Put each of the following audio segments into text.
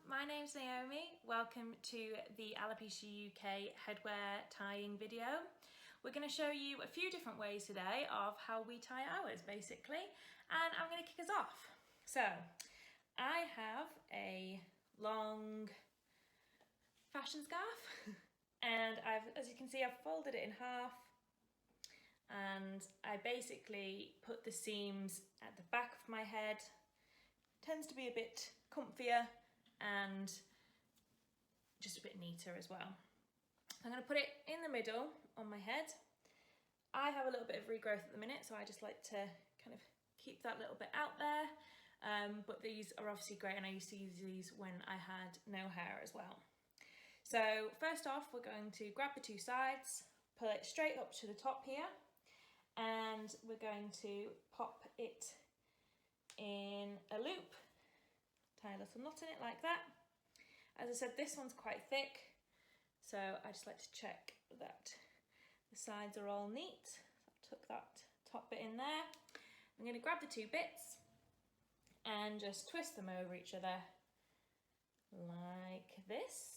my name's Naomi. Welcome to the Alopecia UK headwear tying video. We're going to show you a few different ways today of how we tie ours basically, and I'm going to kick us off. So I have a long fashion scarf and as you can see, I've folded it in half, and I basically put the seams at the back of my head. Tends to be a bit comfier and just a bit neater as well. I'm going to put it in the middle on my head. I have a little bit of regrowth at the minute, so I just like to kind of keep that little bit out there. But these are obviously great, and I used to use these when I had no hair as well. So first off, we're going to grab the two sides, pull it straight up to the top here, and we're going to pop it in a loop, tie a little knot in it like that. As I said, this one's quite thick, so I just like to check that the sides are all neat. So I took that top bit in there. I'm going to grab the two bits and just twist them over each other like this.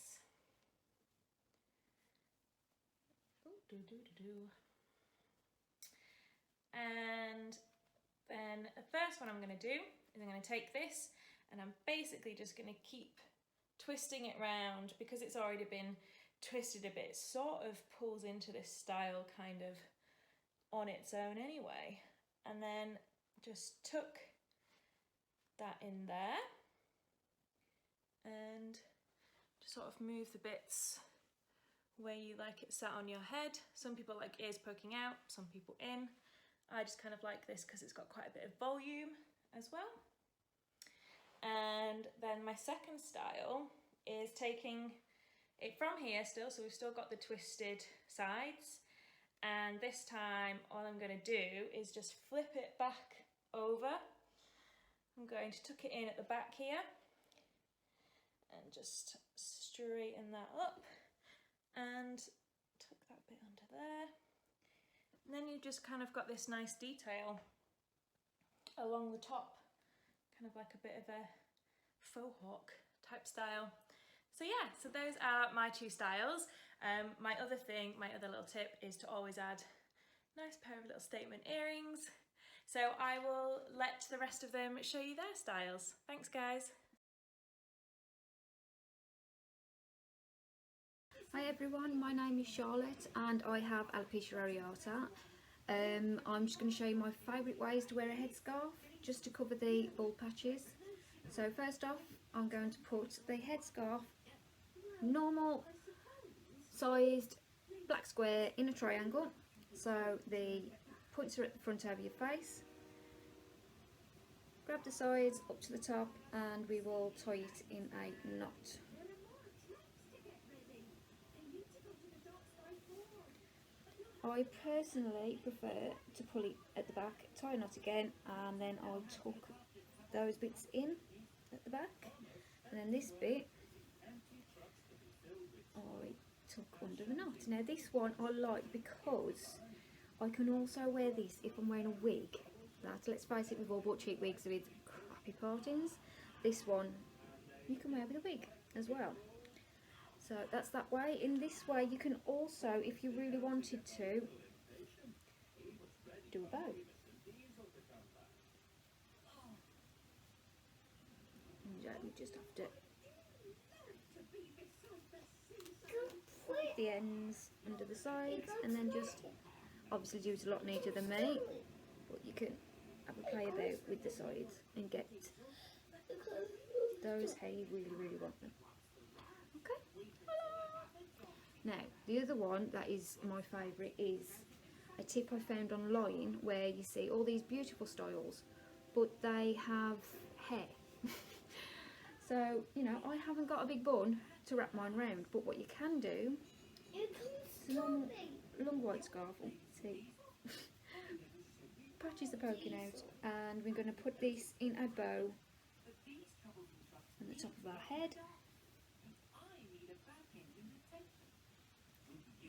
And then the first one I'm going to do is I'm going to take this and I'm basically just going to keep twisting it round. Because it's already been twisted a bit, it sort of pulls into this style kind of on its own anyway. And then just tuck that in there and just sort of move the bits where you like it sat on your head. Some people like ears poking out, some people in. I just kind of like this because it's got quite a bit of volume as well. And then my second style is taking it from here still, so we've still got the twisted sides. And this time all I'm going to do is just flip it back over. I'm going to tuck it in at the back here and just straighten that up and tuck that bit under there. And then you've just kind of got this nice detail along the top, kind of like a bit of a faux hawk type style. So yeah, so those are my two styles. My other little tip is to always add a nice pair of little statement earrings. So I will let the rest of them show you their styles. Thanks guys. Hi everyone, my name is Charlotte and I have alopecia areata. I'm just going to show you my favourite ways to wear a headscarf, just to cover the bald patches. So first off, I'm going to put the headscarf, normal sized black square in a triangle. So the points are at the front over your face. Grab the sides up to the top and we will tie it in a knot. I personally prefer to pull it at the back, tie a knot again, and then I'll tuck those bits in at the back, and then this bit I tuck under the knot. Now this one I like because I can also wear this if I'm wearing a wig. Let's face it, we've all bought cheap wigs with crappy partings. This one you can wear with a wig as well. So that's that way. In this way you can also, if you really wanted to, do a bow. And you just have to put the ends under the sides and then just, obviously do it a lot neater than me, but you can have a play about with the sides and get those how you really want them. Okay. Now, the other one that is my favourite is a tip I found online where you see all these beautiful styles, but they have hair. So, you know, I haven't got a big bun to wrap mine round, but what you can do is a long white scarf. Oh, see, patches are poking out, and we're going to put this in a bow on the top of our head.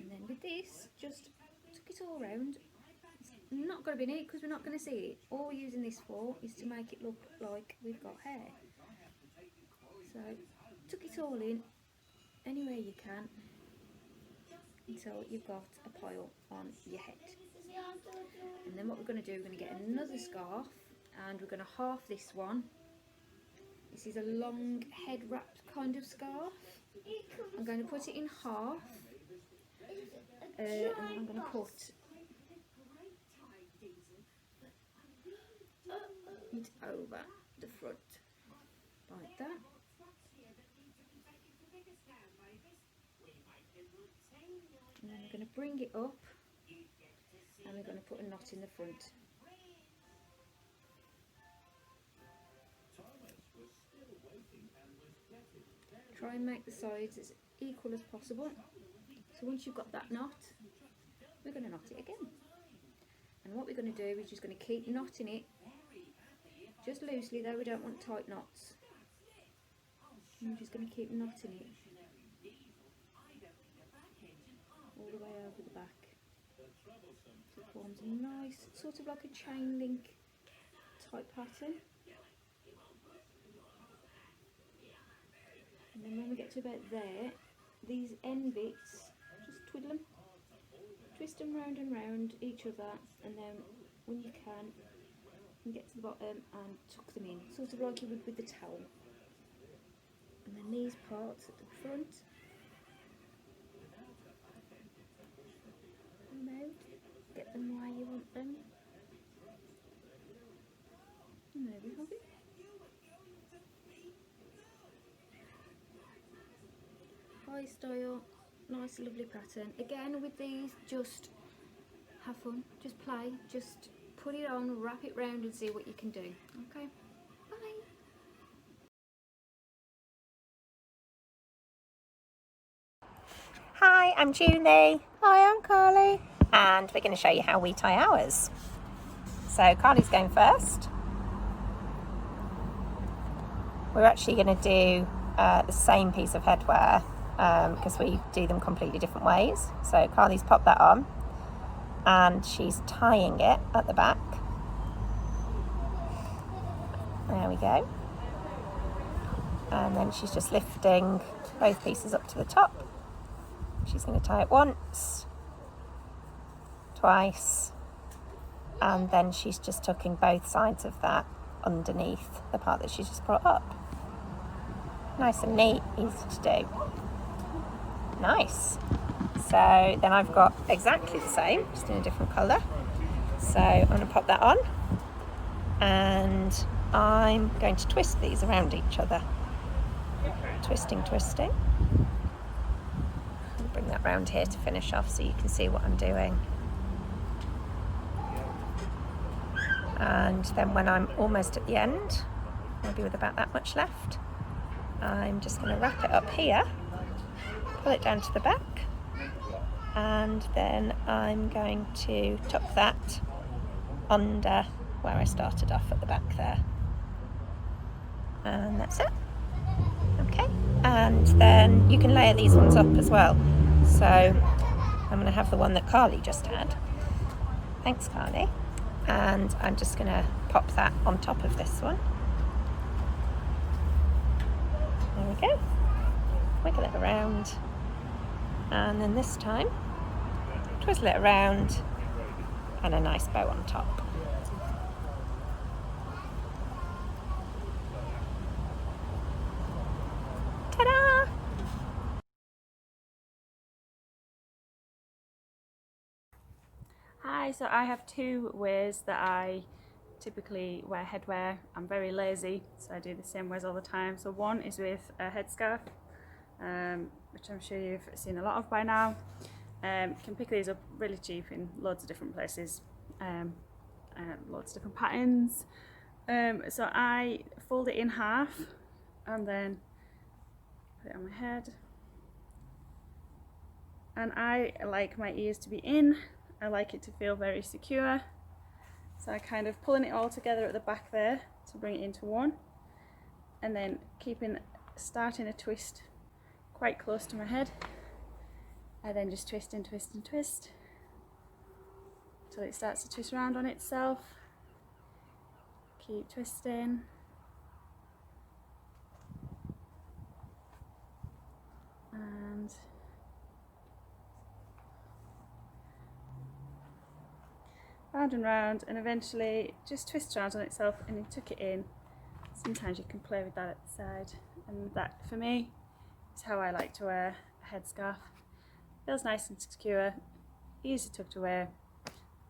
And then with this, just tuck it all round. It's not going to be neat because we're not going to see it. All we're using this for is to make it look like we've got hair. So tuck it all in anywhere you can until you've got a pile on your head. And then what we're going to do, we're going to get another scarf and we're going to half this one. This is a long head wrapped kind of scarf. I'm going to put it in half and then I'm going to put it over the front like that. And then we're going to bring it up and we're going to put a knot in the front. Try and make the sides as equal as possible. So once you've got that knot, we're going to knot it again. And what we're going to do is just going to keep knotting it, just loosely though, we don't want tight knots. And we're just going to keep knotting it all the way over the back. So it forms a nice, sort of like a chain link type pattern. And then when we get to about there, these end bits, just twiddle them, twist them round and round each other, and then when you can, you get to the bottom and tuck them in, sort of like you would with the towel. And then these parts at the front, come out, get them where you want them, and there we have it. High style, nice lovely pattern. Again with these, just have fun, just play, just put it on, wrap it round and see what you can do. Okay, bye. Hi, I'm Julie. Hi, I'm Carly. And we're going to show you how we tie ours. So Carly's going first. We're actually going to do the same piece of headwear because we do them completely different ways. So Carly's popped that on and she's tying it at the back. There we go. And then she's just lifting both pieces up to the top. She's going to tie it once, twice, and then she's just tucking both sides of that underneath the part that she's just brought up. Nice and neat, easy to do. Nice. So then I've got exactly the same, just in a different colour. So I'm going to pop that on and I'm going to twist these around each other. Twisting. I'll bring that round here to finish off so you can see what I'm doing. And then when I'm almost at the end, maybe with about that much left, I'm just going to wrap it up here, pull it down to the back, and then I'm going to tuck that under where I started off at the back there. And that's it. Okay, and then you can layer these ones up as well. So I'm going to have the one that Carly just had. Thanks, Carly. And I'm just going to pop that on top of this one. There we go. Wiggle it around. And then this time, twizzle it around and a nice bow on top. Ta-da! Hi, so I have two ways that I typically wear headwear. I'm very lazy, so I do the same ways all the time. So one is with a headscarf, which I'm sure you've seen a lot of by now. You can pick these up really cheap in loads of different places, loads of different patterns. So I fold it in half and then put it on my head. And I like my ears to be in. I like it to feel very secure. So I kind of pulling it all together at the back there to bring it into one, and then starting a twist quite close to my head. I then just twist and twist and twist until it starts to twist around on itself. Keep twisting. round and round, and eventually it just twists around on itself and you tuck it in. Sometimes you can play with that at the side, and that for me is how I like to wear a headscarf. Feels nice and secure, easy tucked away,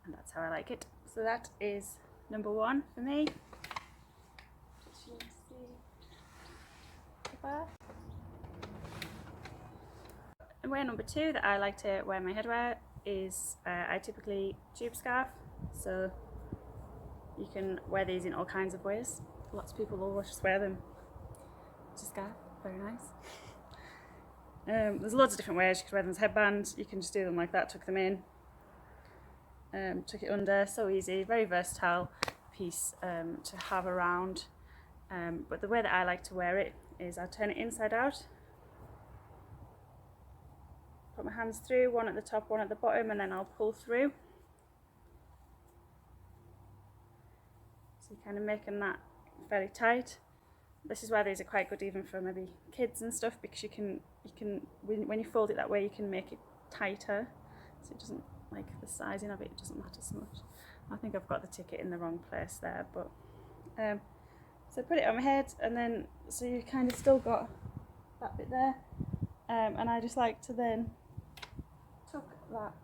and that's how I like it. So that is number one for me. And wear number two that I like to wear my headwear is I typically tube scarf, so you can wear these in all kinds of ways. Lots of people will just wear them to scarf, very nice. There's loads of different ways. You can wear them as headbands, you can just do them like that, tuck them in, tuck it under, so easy, very versatile piece to have around. But the way that I like to wear it is I turn it inside out, put my hands through, one at the top, one at the bottom, and then I'll pull through. So you're kind of making that fairly tight. This is why these are quite good even for maybe kids and stuff, because you can when you fold it that way you can make it tighter, so it doesn't, like the sizing of it doesn't matter so much. I think I've got the ticket in the wrong place there, but so put it on my head, and then so you kind of still got that bit there, and I just like to then tuck that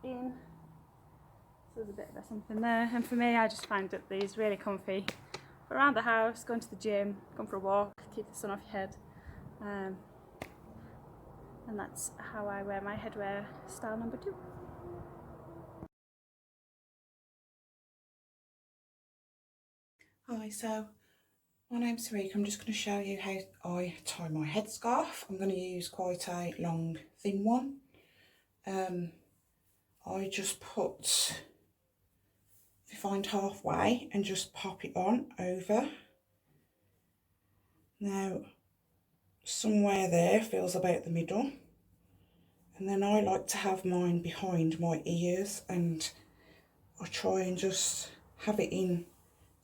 in, so there's a bit of something there. And for me, I just find that these really comfy for around the house, going to the gym, going for a walk, keep the sun off your head, and that's how I wear my headwear style number two. Hi, so my name's Sarika. I'm just going to show you how I tie my headscarf. I'm going to use quite a long, thin one. I just put the find halfway and just pop it on over. Now, somewhere there feels about the middle. And then I like to have mine behind my ears, and I try and just have it in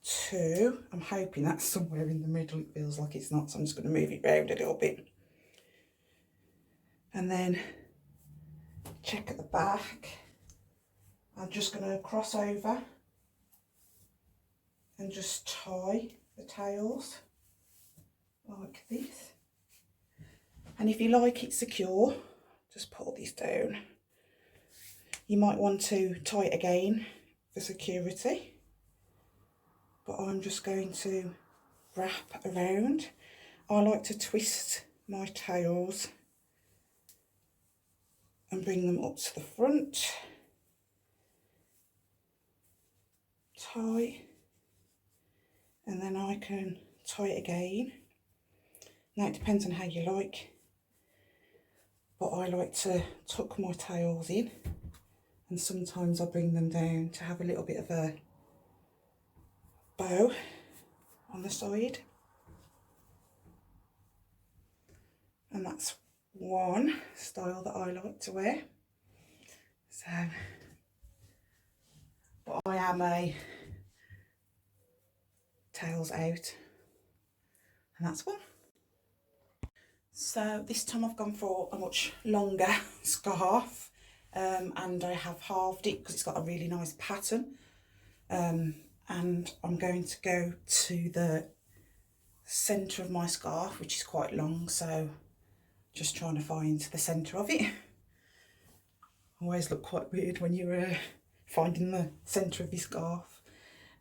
two. I'm hoping that's somewhere in the middle. It feels like it's not, so I'm just going to move it round a little bit. And then check at the back. I'm just going to cross over and just tie the tails like this. And if you like it secure, just pull this down. You might want to tie it again for security, but I'm just going to wrap around. I like to twist my tails and bring them up to the front, tie, and then I can tie it again. Now it depends on how you like, but I like to tuck my tails in, and sometimes I bring them down to have a little bit of a bow on the side. And that's one style that I like to wear. So, but I am a tails out, and that's one. So this time I've gone for a much longer scarf, and I have halved it because it's got a really nice pattern, and I'm going to go to the centre of my scarf, which is quite long, so just trying to find the centre of it. Always look quite weird when you're finding the centre of your scarf.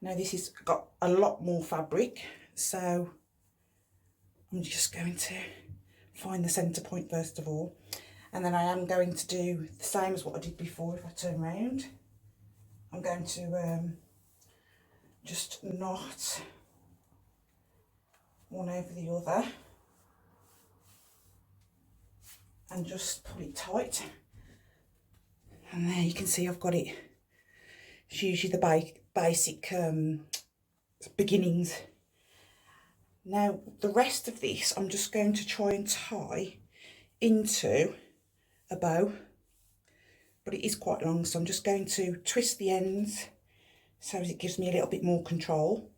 Now this has got a lot more fabric, so I'm just going to find the centre point first of all, and then I am going to do the same as what I did before. If I turn round, I'm going to just knot one over the other and just pull it tight, and there you can see I've got it. It's usually the basic beginnings. Now the rest of this I'm just going to try and tie into a bow, but it is quite long, so I'm just going to twist the ends so it gives me a little bit more control.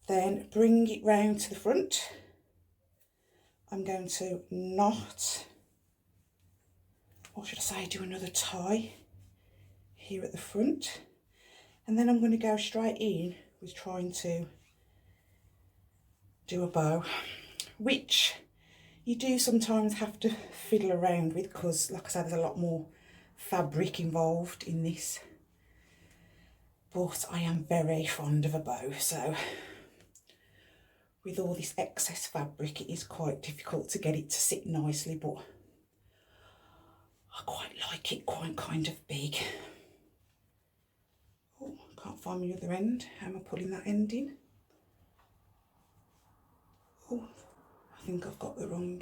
Then bring it round to the front. I'm going to knot, or should I say do another tie here at the front, and then I'm going to go straight in with trying to do a bow, which you do sometimes have to fiddle around with because, like I said, there's a lot more fabric involved in this, but I am very fond of a bow, so with all this excess fabric it is quite difficult to get it to sit nicely, but I quite like it quite kind of big. Oh, can't find my other end. How am I pulling that end in? Oh, I think I've got the wrong.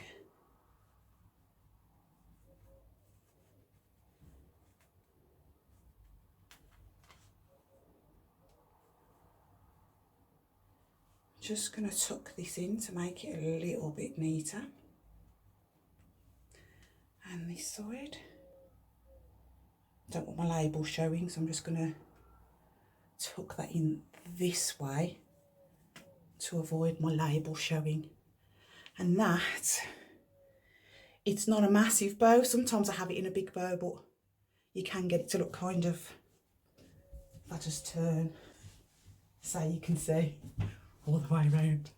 Just going to tuck this in to make it a little bit neater. And this side. Don't want my label showing, so I'm just going to tuck that in this way to avoid my label showing. And that, it's not a massive bow. Sometimes I have it in a big bow, but you can get it to look kind of, if I just turn so you can see all the way around.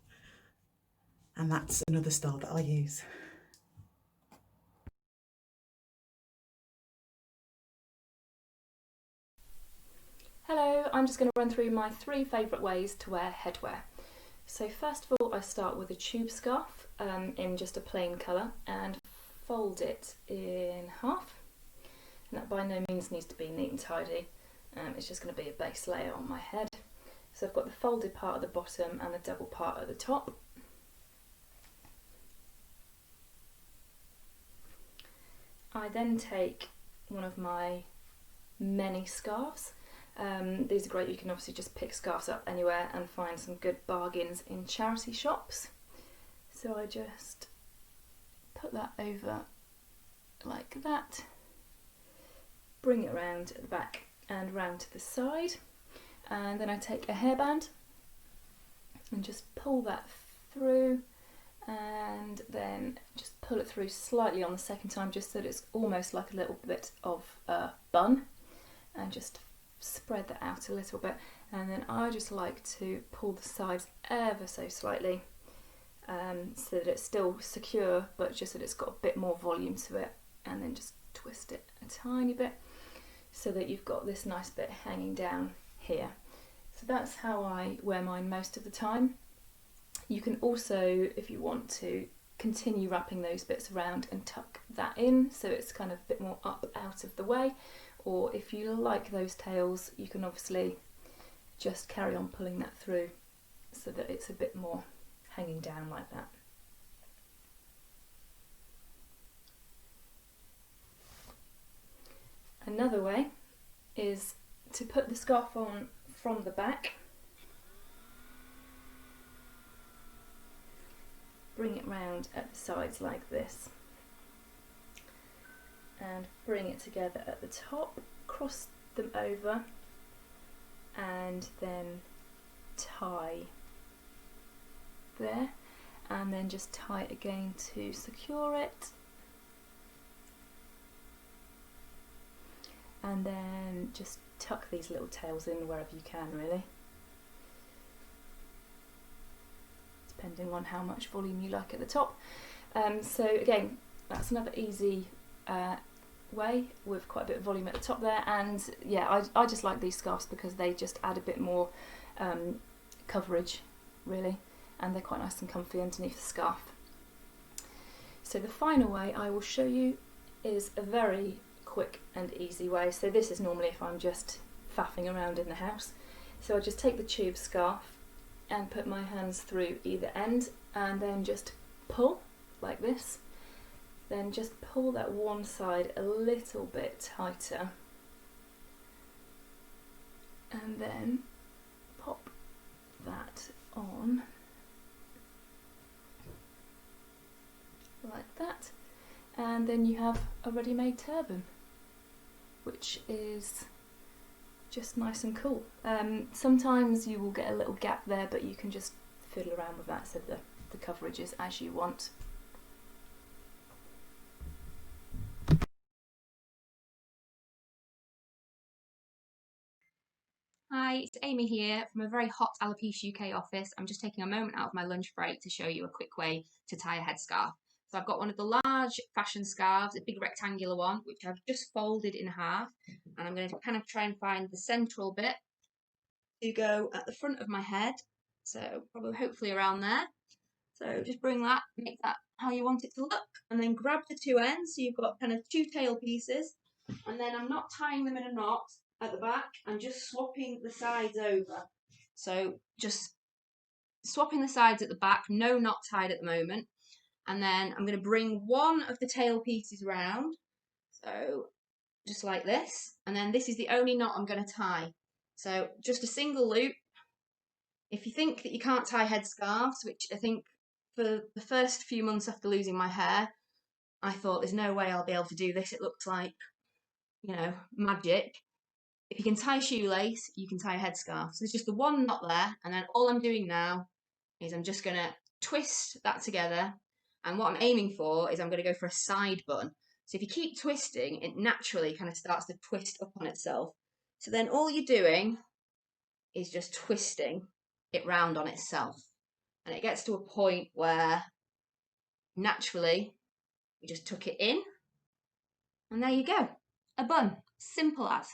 And that's another style that I use. Hello, I'm just going to run through my 3 favourite ways to wear headwear. So first of all, I start with a tube scarf in just a plain colour and fold it in half. And that by no means needs to be neat and tidy, it's just going to be a base layer on my head. So I've got the folded part at the bottom and the double part at the top. I then take one of my many scarves. These are great, you can obviously just pick scarves up anywhere and find some good bargains in charity shops. So I just put that over like that, bring it around at the back and round to the side, and then I take a hairband and just pull that through, and then just pull it through slightly on the second time just so that it's almost like a little bit of a bun, and just spread that out a little bit. And then I just like to pull the sides ever so slightly so that it's still secure but just that it's got a bit more volume to it, and then just twist it a tiny bit so that you've got this nice bit hanging down here. So that's how I wear mine most of the time. You can also, if you want to, continue wrapping those bits around and tuck that in so it's kind of a bit more up out of the way, or if you like those tails you can obviously just carry on pulling that through so that it's a bit more hanging down like that. Another way is to put the scarf on from the back, bring it round at the sides like this, and bring it together at the top, cross them over, and then tie there, and then just tie it again to secure it, and then just tuck these little tails in wherever you can, really, depending on how much volume you like at the top. So again, that's another easy way with quite a bit of volume at the top there. And yeah, I just like these scarves because they just add a bit more coverage, really, and they're quite nice and comfy underneath the scarf. So the final way I will show you is a very quick and easy way. So this is normally if I'm just faffing around in the house. So I just take the tube scarf and put my hands through either end and then just pull like this. Then just pull that one side a little bit tighter, and then pop that on like that, and then you have a ready-made turban, which is just nice and cool. Sometimes you will get a little gap there, but you can just fiddle around with that so the coverage is as you want. Hi, it's Amy here from a very hot Alopecia UK office. I'm just taking a moment out of my lunch break to show you a quick way to tie a headscarf. So I've got one of the large fashion scarves, a big rectangular one, which I've just folded in half. And I'm going to kind of try and find the central bit to go at the front of my head. So probably hopefully around there. So just bring that, make that how you want it to look. And then grab the two ends. So you've got kind of two tail pieces. And then I'm not tying them in a knot at the back, I'm just swapping the sides over. So just swapping the sides at the back, no knot tied at the moment. And then I'm going to bring one of the tail pieces round, so just like this. And then this is the only knot I'm going to tie. So just a single loop. If you think that you can't tie headscarves, which I think for the first few months after losing my hair, I thought there's no way I'll be able to do this. It looked like, you know, magic. If you can tie a shoelace, you can tie a headscarf. So there's just the one knot there, and then all I'm doing now is I'm just going to twist that together. And what I'm aiming for is I'm going to go for a side bun. So if you keep twisting, it naturally kind of starts to twist up on itself. So then all you're doing is just twisting it round on itself. And it gets to a point where naturally you just tuck it in, and there you go, a bun, simple as.